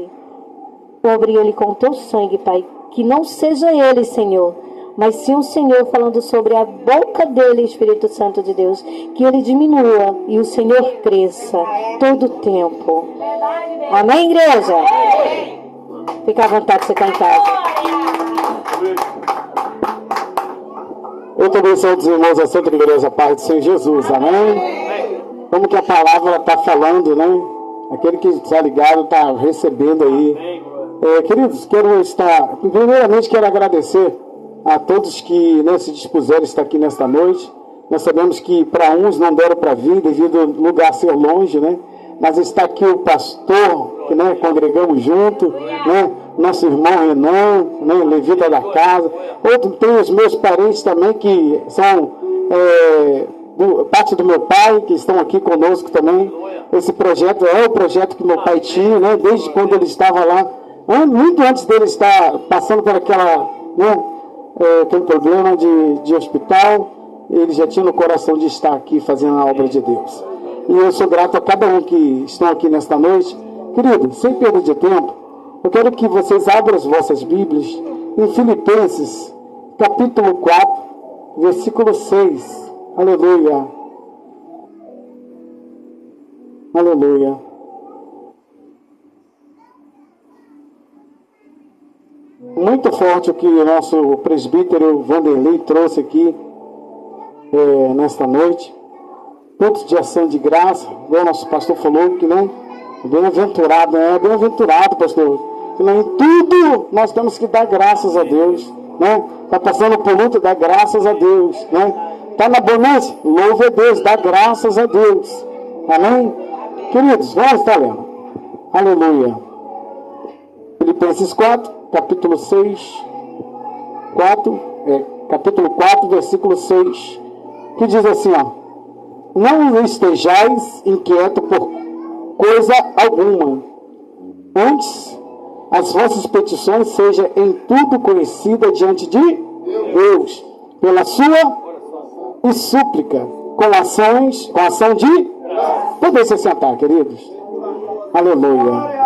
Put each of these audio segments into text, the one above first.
Ele. Cobre ele com teu sangue, Pai. Que não seja ele, Senhor, mas sim o Senhor falando sobre a boca dele, Espírito Santo de Deus. Que ele diminua e o Senhor cresça todo o tempo. Amém, igreja? Fica à vontade de você cantar. Eu também sou dos irmãos da Santa Igreja Paz do Senhor Jesus, amém? Como que a palavra está falando, né? Aquele que está ligado está recebendo aí. Queridos, primeiramente quero agradecer a todos que, né, se dispuseram a estar aqui nesta noite. Nós sabemos que para uns não deram para vir devido ao lugar ser longe, né? Mas está aqui o pastor, que, né, congregamos junto, né? Nosso irmão Renan, né, levita da casa. Tem os meus parentes também, que são parte do meu pai, que estão aqui conosco também. Esse projeto é o projeto que meu pai tinha, né, desde quando ele estava lá, muito antes dele estar passando por aquele problema de hospital. Ele já tinha no coração de estar aqui fazendo a obra de Deus. E eu sou grato a cada um que estão aqui nesta noite. Querido, sem perda de tempo, eu quero que vocês abram as vossas Bíblias em Filipenses, capítulo 4, versículo 6. Aleluia. Aleluia. Muito forte o que o nosso presbítero Vanderlei trouxe aqui nesta noite. Pontos de ação de graça, igual o nosso pastor falou, que não, bem-aventurado, né? Bem-aventurado, pastor. Que não, em tudo nós temos que dar graças a Deus, né? Está passando por luta, dá graças a Deus, né? Está na bonança, louve a Deus, dá graças a Deus. Amém? Queridos, vamos estar lendo. Aleluia. Filipenses 4, capítulo 6, capítulo 4, versículo 6, que diz assim, ó: não estejais inquietos por coisa alguma, antes as vossas petições sejam em tudo conhecidas diante de Deus, pela sua e súplica, com ação de... Podem se sentar, queridos. Aleluia.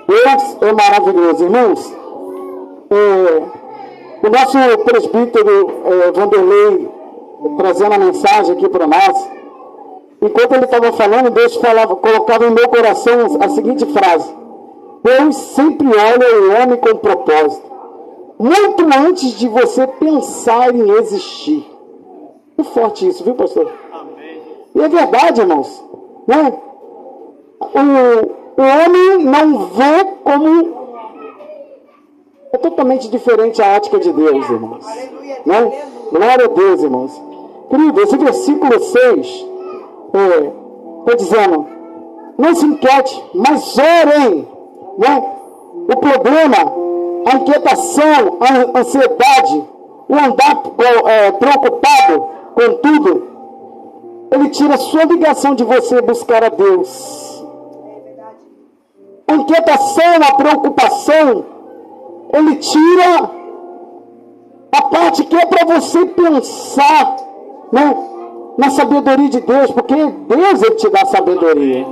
Deus é maravilhoso, irmãos. O nosso presbítero Vanderlei, trazendo a mensagem aqui para nós, enquanto ele estava falando, Deus colocava em meu coração a seguinte frase: Deus sempre olha o homem com propósito, muito antes de você pensar em existir. Muito forte isso, viu, pastor? Amém. E é verdade, irmãos, né? O homem não vê como... É totalmente diferente a ótica de Deus, irmãos, né? Glória a Deus, irmãos. Querido, esse versículo 6 está dizendo: não se inquiete, mas orem, né? O problema, a inquietação, a ansiedade, o andar preocupado com tudo, ele tira a sua ligação de você buscar a Deus. A inquietação, a preocupação, ele tira a parte que é para você pensar, né, na sabedoria de Deus, porque Deus, ele te dá sabedoria.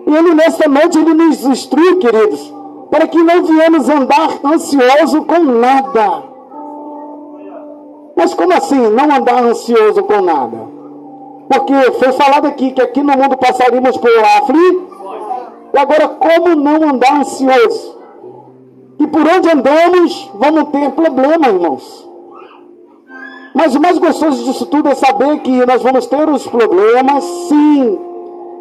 E ele, nesta noite, ele nos instrui, queridos, para que não viemos andar ansioso com nada. Mas como assim, não andar ansioso com nada? Porque foi falado aqui que aqui no mundo passaríamos por aflição. E agora, como não andar ansioso? E por onde andamos, vamos ter problema, irmãos. Mas o mais gostoso disso tudo é saber que nós vamos ter os problemas, sim.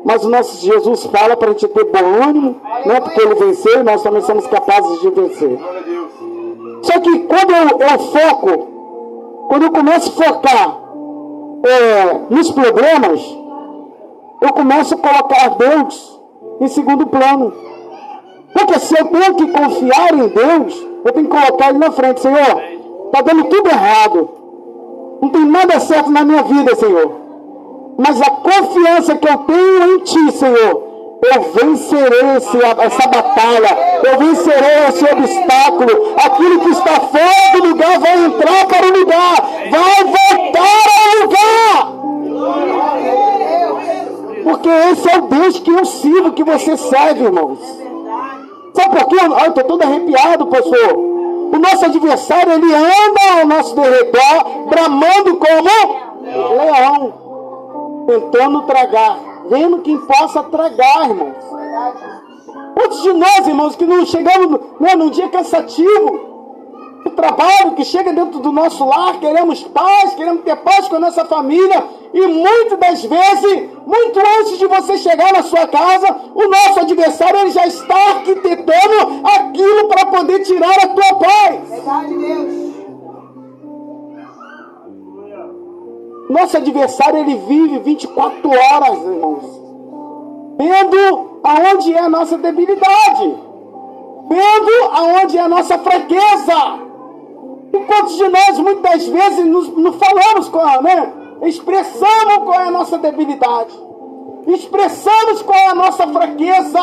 Mas o nosso Jesus fala para a gente ter bom ânimo, né? Porque ele venceu, nós também somos capazes de vencer. Só que quando eu foco, quando eu começo a focar nos problemas, eu começo a colocar Deus em segundo plano. Porque se eu tenho que confiar em Deus, eu tenho que colocar Ele na frente. Senhor, está dando tudo errado. Não tem nada certo na minha vida, Senhor. Mas a confiança que eu tenho em Ti, Senhor, eu vencerei essa batalha. Eu vencerei esse obstáculo. Aquilo que está fora do lugar vai entrar para o lugar. Vai voltar ao lugar. Porque esse é o Deus que eu sirvo, que você serve, irmãos. Sabe por quê? Eu estou todo arrepiado, pastor. O nosso adversário, ele anda ao nosso derredor, bramando como leão, tentando tragar, vendo quem possa tragar, irmãos. Quantos de nós, irmãos, que não chegamos num dia cansativo, o trabalho que chega dentro do nosso lar, queremos paz, queremos ter paz com a nossa família, e muitas das vezes, muito antes de você chegar na sua casa, o nosso adversário ele já está arquitetando aquilo para poder tirar a tua paz. Verdade, Deus. Nosso adversário ele vive 24 horas, irmãos, vendo aonde é a nossa debilidade, vendo aonde é a nossa fraqueza. E quantos de nós, muitas vezes, nos falamos com ela, né? Expressamos qual é a nossa debilidade. Expressamos qual é a nossa fraqueza.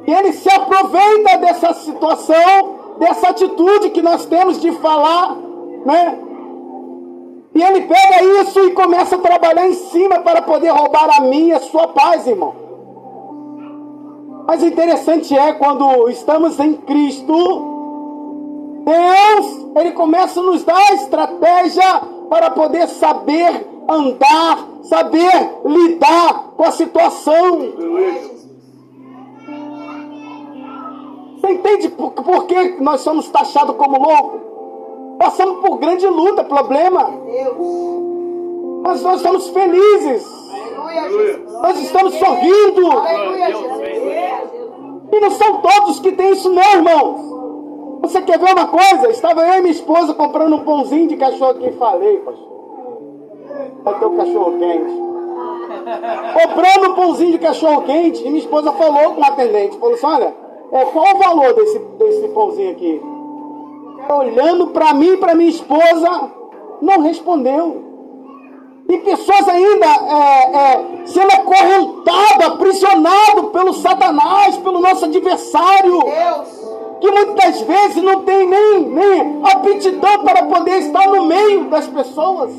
E ele se aproveita dessa situação, dessa atitude que nós temos de falar, né? E ele pega isso e começa a trabalhar em cima para poder roubar a minha e a sua paz, irmão. Mas o interessante é quando estamos em Cristo, Deus, ele começa a nos dar estratégia para poder saber andar, saber lidar com a situação. Você entende por que nós somos taxados como loucos? Passamos por grande luta, problema. Mas nós estamos felizes. Nós estamos sorrindo. E não são todos que têm isso não, irmãos. Você quer ver uma coisa? Estava eu e minha esposa comprando um pãozinho de cachorro quente. Falei, pastor, vai ter um cachorro quente. Comprando um pãozinho de cachorro quente. E minha esposa falou com o atendente. Falou assim, olha, qual o valor desse pãozinho aqui? Olhando para mim e para minha esposa, não respondeu. E pessoas ainda sendo acorrentadas, aprisionadas pelo Satanás, pelo nosso adversário. Deus. Que muitas vezes não tem nem aptidão para poder estar no meio das pessoas.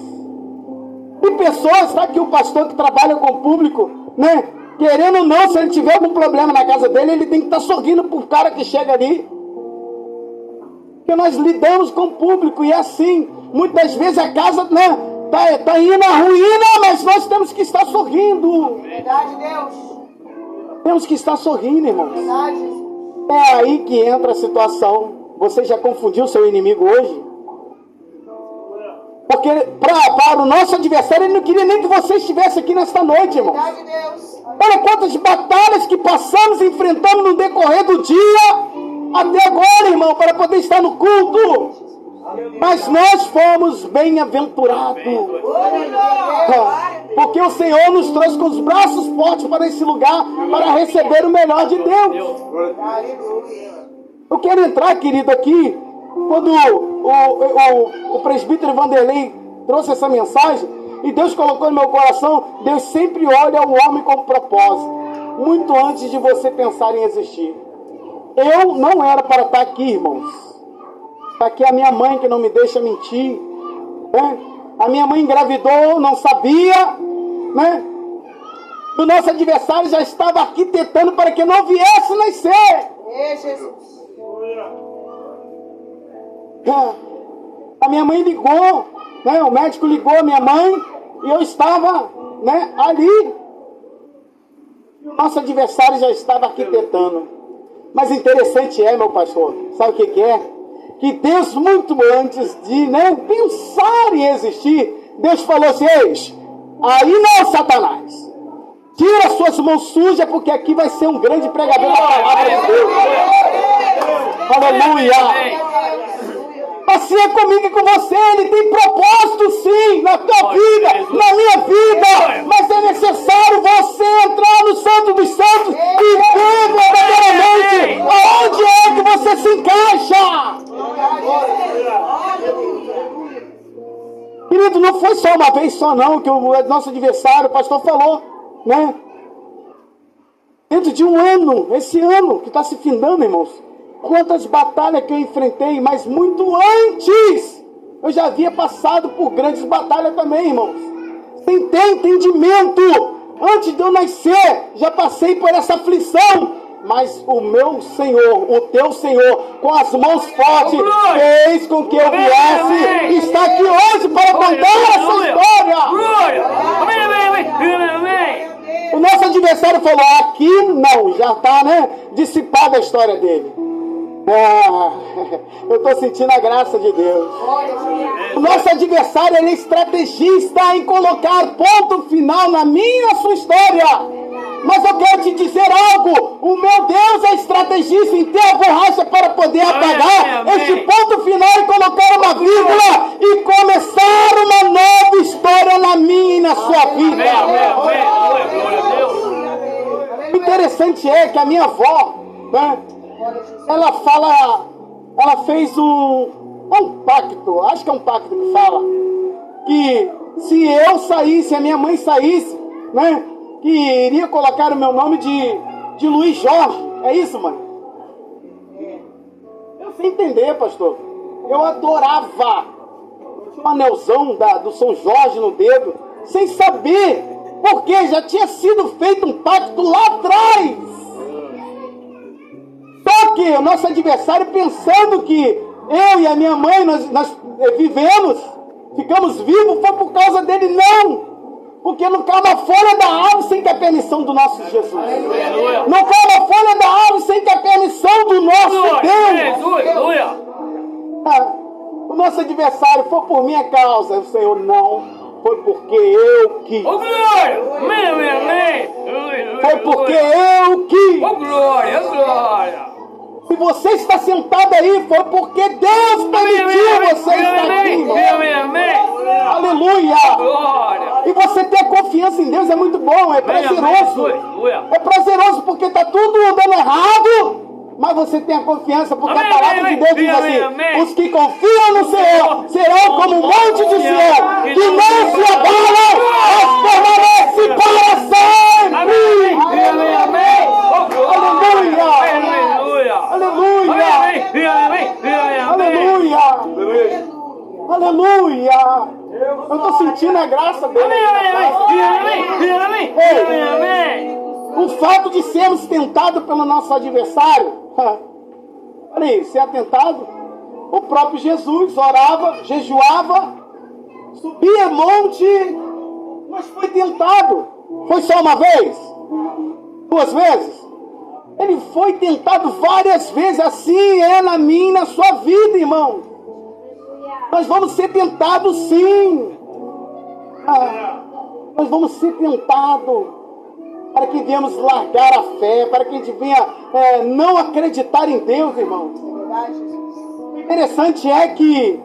E pessoas, sabe que o pastor que trabalha com o público, né? Querendo ou não, se ele tiver algum problema na casa dele, ele tem que estar sorrindo para o cara que chega ali. Porque nós lidamos com o público e é assim. Muitas vezes a casa, né, tá indo à ruína, mas nós temos que estar sorrindo. Verdade, Deus. Temos que estar sorrindo, irmãos. Verdade. É aí que entra a situação. Você já confundiu seu inimigo hoje? Porque para o nosso adversário, ele não queria nem que você estivesse aqui nesta noite, irmão. Verdade, Deus. Olha quantas batalhas que passamos e enfrentamos no decorrer do dia, até agora, irmão, para poder estar no culto. Mas nós fomos bem-aventurados. Porque o Senhor nos trouxe com os braços fortes para esse lugar, para receber o melhor de Deus. Eu quero entrar, querido, aqui, quando o presbítero Vanderlei trouxe essa mensagem, e Deus colocou no meu coração, Deus sempre olha o homem com propósito, muito antes de você pensar em existir. Eu não era para estar aqui, irmãos. Está aqui a minha mãe que não me deixa mentir, né? A minha mãe engravidou, não sabia, né? O nosso adversário já estava arquitetando para que não viesse nascer. Jesus. A minha mãe ligou, né? O médico ligou a minha mãe e eu estava, né, ali. O nosso adversário já estava arquitetando. Mas interessante meu pastor, sabe o que é? Que Deus, muito antes de, né, pensar em existir, Deus falou assim, aí não, Satanás, tira suas mãos sujas, porque aqui vai ser um grande pregador da palavra de Deus. Aleluia. Assim é comigo e com você. Ele tem propósito sim na tua vida, na minha vida, mas é necessário você entrar no Santo dos Santos e ver verdadeiramente aonde é que você se encaixa. Querido, não foi só uma vez só não que o nosso adversário, o pastor falou, né? Dentro de um ano, esse ano que está se findando, irmãos, quantas batalhas que eu enfrentei, mas muito antes eu já havia passado por grandes batalhas também, irmãos. Sem ter entendimento, antes de eu nascer, já passei por essa aflição mas o meu Senhor, o teu Senhor, com as mãos fortes, fez com que eu viesse e está aqui hoje para contar essa história. O nosso adversário falou, aqui não, já está, né, dissipada a história dele. Eu estou sentindo a graça de Deus. O nosso adversário, ele é estrategista em colocar ponto final na minha e na sua história. Mas eu quero te dizer algo, o meu Deus é estrategista em ter a borracha para poder apagar este ponto final e colocar uma vírgula e começar uma nova história na minha e na sua vida. O interessante é que a minha avó, né, ela fez um pacto, acho que é um pacto que fala, que se eu saísse, a minha mãe saísse, né, que iria colocar o meu nome de Luiz Jorge. É isso, mãe? Eu sei entender, pastor. Eu adorava. Tinha um anelzão do São Jorge no dedo, sem saber, porque já tinha sido feito um pacto lá atrás. Só que o nosso adversário, pensando que eu e a minha mãe, nós vivemos, ficamos vivos, foi por causa dele. Não! Porque não cai uma folha da árvore sem ter a permissão do nosso Jesus. Não cai uma folha da árvore sem ter a permissão do nosso Deus. O nosso adversário foi por minha causa. O Senhor não. Foi porque eu quis. Foi porque eu quis. Se você está sentado aí, foi porque Deus permitiu você estar aqui. Aleluia. E você ter confiança em Deus é muito bom, é prazeroso. É prazeroso porque está tudo andando errado, mas você tem a confiança, porque a palavra de Deus diz assim, os que confiam no Senhor serão como um monte de Sião, que não se abalam, mas permanece para sempre. Aleluia! Eu estou sentindo a graça dele. O fato de sermos tentados pelo nosso adversário. Olha aí, ser tentado. O próprio Jesus orava, jejuava, subia monte, mas foi tentado. Foi só uma vez? 2 vezes? Ele foi tentado várias vezes. Assim é na minha e na sua vida, irmão. Nós vamos ser tentados, sim. Nós vamos ser tentados para que venhamos largar a fé, para que a gente venha não acreditar em Deus, irmão. O interessante é que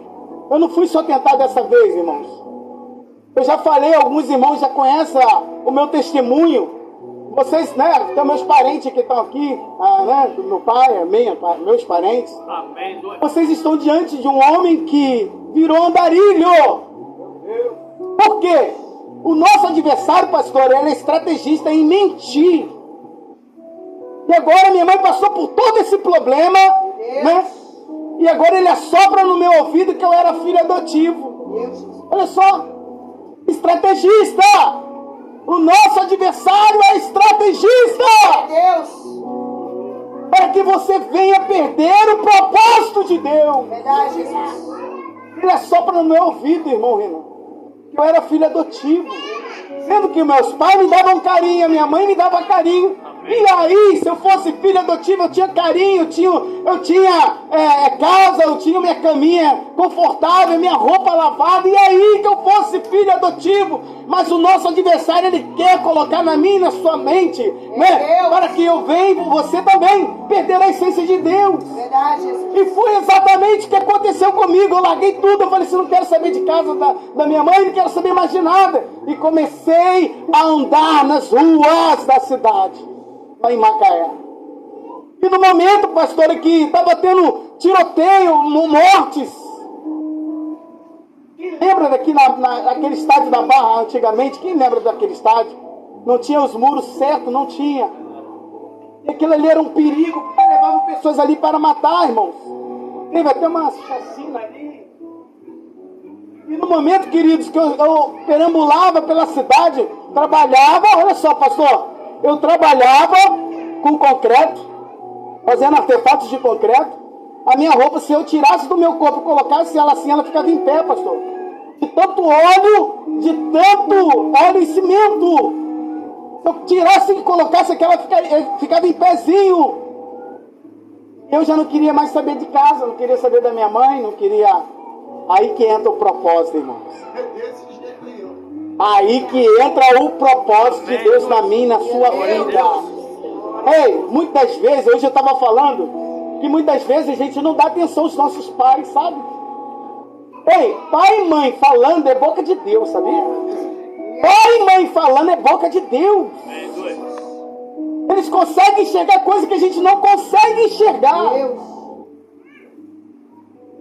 eu não fui só tentado dessa vez, irmãos. Eu já falei, alguns irmãos já conhecem o meu testemunho. Vocês, né, tem meus parentes que estão aqui, né, meu pai, meus parentes. Amém. Vocês estão diante de um homem que virou andarilho. Por quê? O nosso adversário, pastor, ele é estrategista em mentir. E agora minha mãe passou por todo esse problema, né? E agora ele assopra no meu ouvido que eu era filho adotivo. Olha só, estrategista. O nosso adversário é estrategista. Para que você venha perder o propósito de Deus. Verdade, Jesus. Ele assopra no meu ouvido, irmão Renan, que eu era filho adotivo. Sendo que meus pais me davam carinho, minha mãe me dava carinho. E aí, se eu fosse filho adotivo, eu tinha carinho, eu tinha casa, eu tinha minha caminha confortável, minha roupa lavada. E aí que eu fosse filho adotivo. Mas o nosso adversário, ele quer colocar na minha e na sua mente, né? Para que eu venha, você também, perder a essência de Deus. Verdade. E foi exatamente o que aconteceu comigo. Eu larguei tudo, eu falei assim, não quero saber de casa da minha mãe, não quero saber mais de nada. E comecei a andar nas ruas da cidade, lá em Macaé. E no momento, pastor, que estava tendo tiroteio, mortes. Quem lembra daqui naquele estádio da Barra, antigamente? Quem lembra daquele estádio? Não tinha os muros certos, não tinha. E aquilo ali era um perigo, porque levavam pessoas ali para matar, irmãos. Teve até uma chacina ali. E no momento, queridos, que eu perambulava pela cidade, trabalhava, olha só, pastor, eu trabalhava com concreto, fazendo artefatos de concreto. A minha roupa, se eu tirasse do meu corpo e colocasse ela assim, ela ficava em pé, pastor. De tanto óleo e cimento. Se eu tirasse e colocasse aquela, ficava em pezinho. Eu já não queria mais saber de casa, não queria saber da minha mãe, não queria... Aí que entra o propósito, irmãos. Aí que entra o propósito de Deus na minha e na sua vida. Ei, muitas vezes, hoje eu estava falando, que muitas vezes a gente não dá atenção aos nossos pais, sabe? Ei, pai e mãe falando é boca de Deus, sabia? Pai e mãe falando é boca de Deus. Eles conseguem enxergar coisas que a gente não consegue enxergar.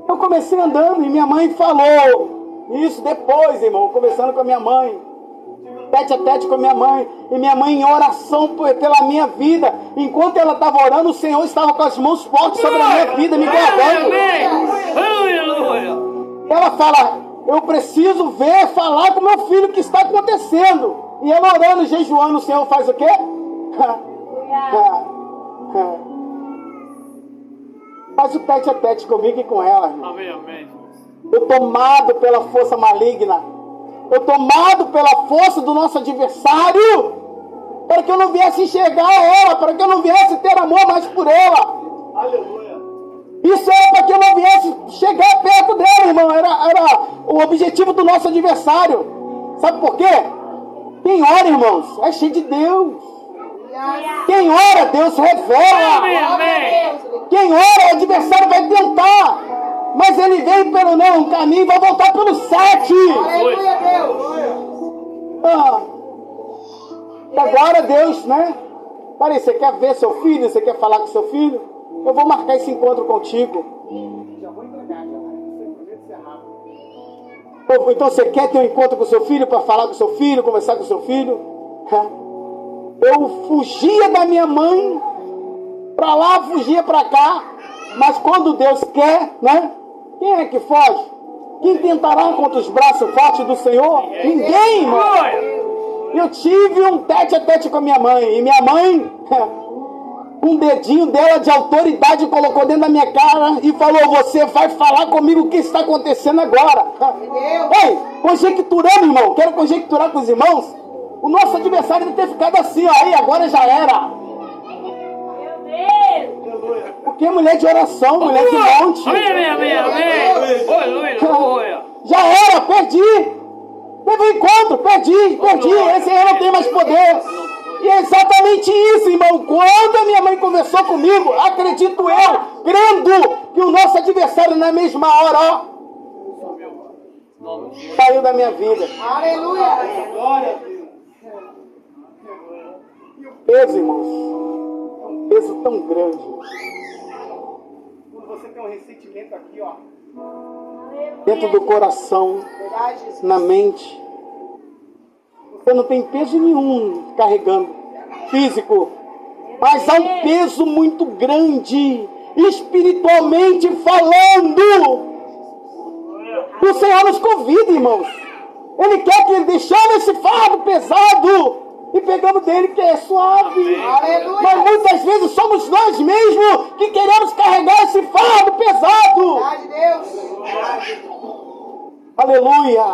Eu comecei andando e minha mãe falou isso depois, irmão, conversando com a minha mãe, tete a tete com a minha mãe, e minha mãe em oração pela minha vida. Enquanto ela estava orando, o Senhor estava com as mãos fortes sobre a minha vida, me guardando. Ela fala, eu preciso falar com meu filho o que está acontecendo. E ela orando, jejuando, o Senhor faz o quê? Faz o tete a tete comigo e com ela, irmão. Amém, amém. Eu tomado pela força maligna, eu tomado pela força do nosso adversário, para que eu não viesse enxergar ela, para que eu não viesse ter amor mais por ela. Aleluia. Isso era para que eu não viesse chegar perto dela, irmão. Era o objetivo do nosso adversário. Sabe por quê? Quem ora, irmãos, é cheio de Deus. Quem ora, Deus revela. Quem ora, o adversário vai tentar, mas ele vem pelo não caminho e vai voltar pelo 7. Agora Deus, né? Peraí, você quer ver seu filho? Você quer falar com seu filho? Eu vou marcar esse encontro contigo. Então você quer ter um encontro com seu filho para falar com seu filho, conversar com seu filho? Eu fugia da minha mãe, para lá, fugia para cá, mas quando Deus quer, né? Quem é que foge? Quem tentará contra os braços fortes do Senhor? Ninguém, irmão. Eu tive um tete a tete com a minha mãe, e minha mãe, um dedinho dela de autoridade colocou dentro da minha cara e falou, você vai falar comigo o que está acontecendo agora. Ei, conjecturando, irmão, quero conjecturar com os irmãos, o nosso adversário deve ter ficado assim, ó, aí agora já era. Porque é mulher de oração, mulher de monte. Já era, perdi. Teve um encontro, perdi. Esse aí não tem mais poder. E é exatamente isso, irmão. Quando a minha mãe conversou comigo, acredito eu, crendo que o nosso adversário na mesma hora, ó, saiu da minha vida. Aleluia. Peso, irmãos. Um peso tão grande. Quando você tem um ressentimento aqui, ó, dentro do coração, na mente, você não tem peso nenhum carregando, físico, mas há um peso muito grande, espiritualmente falando. O Senhor nos convida, irmãos. Ele quer que deixamos esse fardo pesado e pegamos dele que é suave. Aleluia. Mas muitas vezes somos nós mesmos que queremos carregar esse fardo pesado. Verdade, Deus. Aleluia.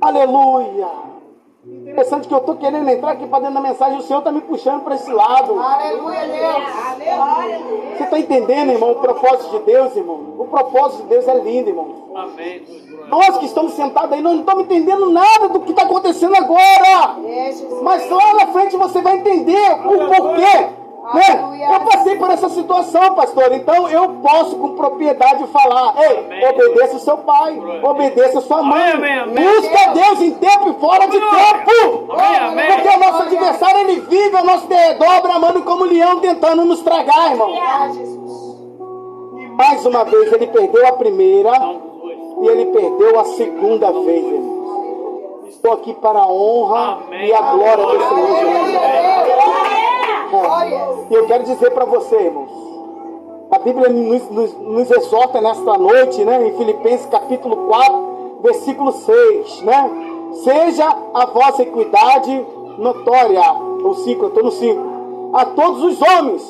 Aleluia. Interessante que eu estou querendo entrar aqui para dentro da mensagem, o Senhor está me puxando para esse lado. Aleluia, Deus. Aleluia. Você está entendendo, irmão, o propósito de Deus, irmão? O propósito de Deus é lindo, irmão. Amém. Nós que estamos sentados aí, nós não estamos entendendo nada do que está acontecendo agora. Mas lá na frente você vai entender o porquê. Né? Eu passei por essa situação, pastor. Então eu posso com propriedade falar: ei, obedeça o seu pai, obedeça a sua mãe. Busca Deus em tempo e fora de tempo. Porque o nosso adversário, ele vive ao nosso redor, bramando como leão, tentando nos tragar, irmão. E mais uma vez ele perdeu a primeira e ele perdeu a segunda vez, irmão. Estou aqui para a honra e a glória do Senhor Jesus. E eu quero dizer para você, irmãos, a Bíblia nos exorta nesta noite, né, em Filipenses capítulo 4, versículo 6, né? Seja a vossa equidade notória, ou 5, eu estou no 5, a todos os homens,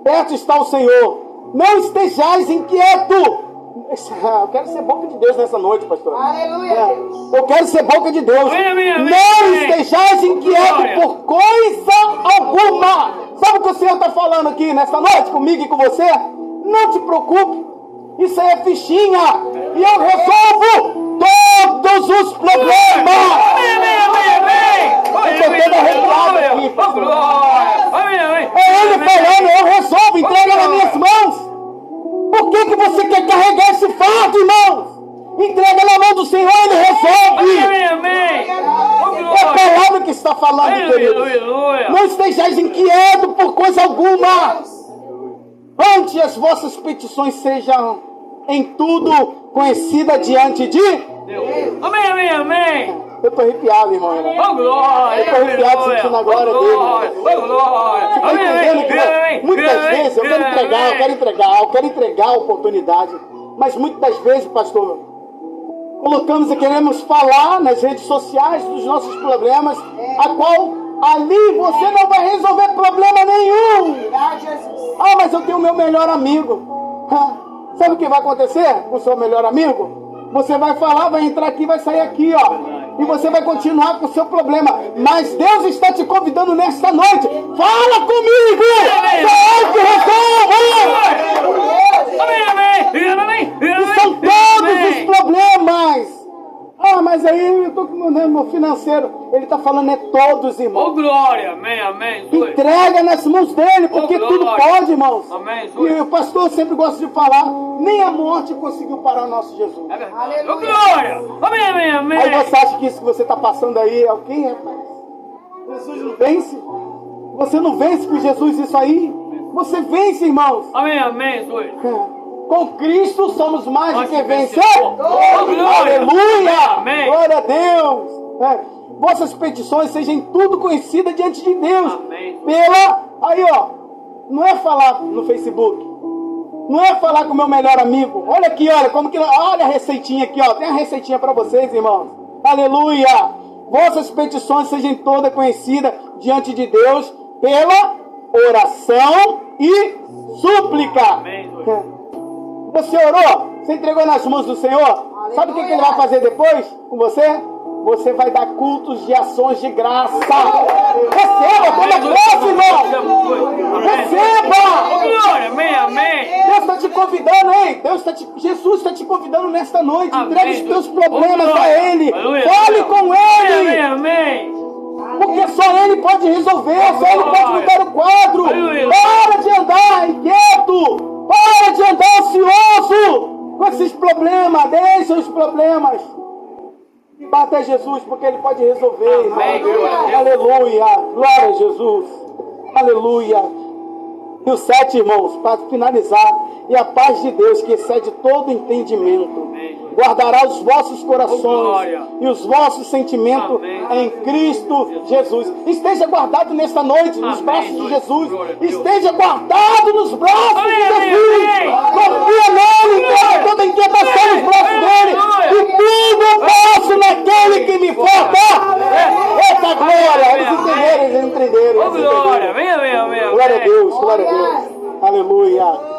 perto está o Senhor. Não estejais inquieto. Eu quero ser boca de Deus nessa noite, pastor. Aleluia. Eu quero ser boca de Deus. Amém. Não estejais inquieto por coisa alguma. Sabe o que o Senhor está falando aqui nessa noite comigo e com você? Não te preocupe. Isso aí é fichinha. E eu resolvo todos os problemas. Eu estou todo arrepiado aqui, pastor. É Ele falando, eu resolvo, entrega nas minhas mãos. Por que você quer carregar esse fardo, irmão? Entrega na mão do Senhor, Ele resolve. É a palavra que está falando, querido. Não estejais inquietos por coisa alguma. Antes as vossas petições sejam em tudo conhecidas diante de Deus. Amém. Eu estou arrepiado, irmão. Eu estou arrepiado sentindo a glória dele. Você está entendendo que muitas vezes eu quero entregar a oportunidade. Mas muitas das vezes, pastor, colocamos e queremos falar nas redes sociais dos nossos problemas, a qual ali você não vai resolver problema nenhum. Ah, mas eu tenho o meu melhor amigo. Sabe o que vai acontecer com o seu melhor amigo? Você vai falar, vai entrar aqui, vai sair aqui, ó. E você vai continuar com o seu problema. Mas Deus está te convidando nesta noite. Fala comigo! Sou eu que resolvo! E são todos os problemas. Ah, mas aí eu estou com o meu financeiro. Ele está falando, é todos, irmão. Oh, glória, amém. Entrega nas mãos dele, porque tudo pode, irmãos. Amém. E o pastor sempre gosta de falar, nem a morte conseguiu parar o nosso Jesus. É verdade. Oh, glória, amém. Aí você acha que isso que você está passando aí é o quê, rapaz? Jesus não vence? Você não vence com Jesus isso aí? Você vence, irmãos. Amém, Jesus. Com Cristo somos mais do que vencedores. Aleluia! Amém. Glória a Deus. Vossas petições sejam tudo conhecidas diante de Deus. Amém. Aí, ó. Não é falar no Facebook. Não é falar com o meu melhor amigo. Olha aqui, olha a receitinha aqui, ó. Tem a receitinha para vocês, irmãos. Aleluia. Vossas petições sejam todas conhecidas diante de Deus pela oração e súplica. Amém. Você orou? Você entregou nas mãos do Senhor? Sabe o que Ele vai fazer depois com você? Você vai dar cultos de ações de graça. Receba toda a graça, irmão. Receba. Amém. Deus está te convidando, hein? Jesus está te convidando nesta noite. Entrega os teus problemas a Ele. Fale com Ele. Amém. Porque só Ele pode resolver. Só Ele pode mudar o quadro. Para de andar inquieto. Para de andar ansioso com esses problemas. Deixa os problemas. Vá até Jesus, porque Ele pode resolver. Amém. Aleluia. Glória a Jesus. Aleluia. E o 7, irmãos, para finalizar. E a paz de Deus, que excede todo entendimento, guardará os vossos corações e os vossos sentimentos em Cristo Jesus. Esteja guardado nesta noite nos braços de Jesus. Esteja guardado nos braços de Jesus. Confia nele, entrega toda a inquietação nos braços dele. E tudo eu posso naquele que me forta. Eita glória! Eles entenderam. Glória a Deus, glória a Deus. Aleluia.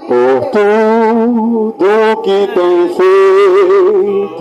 Por tudo que tem feito.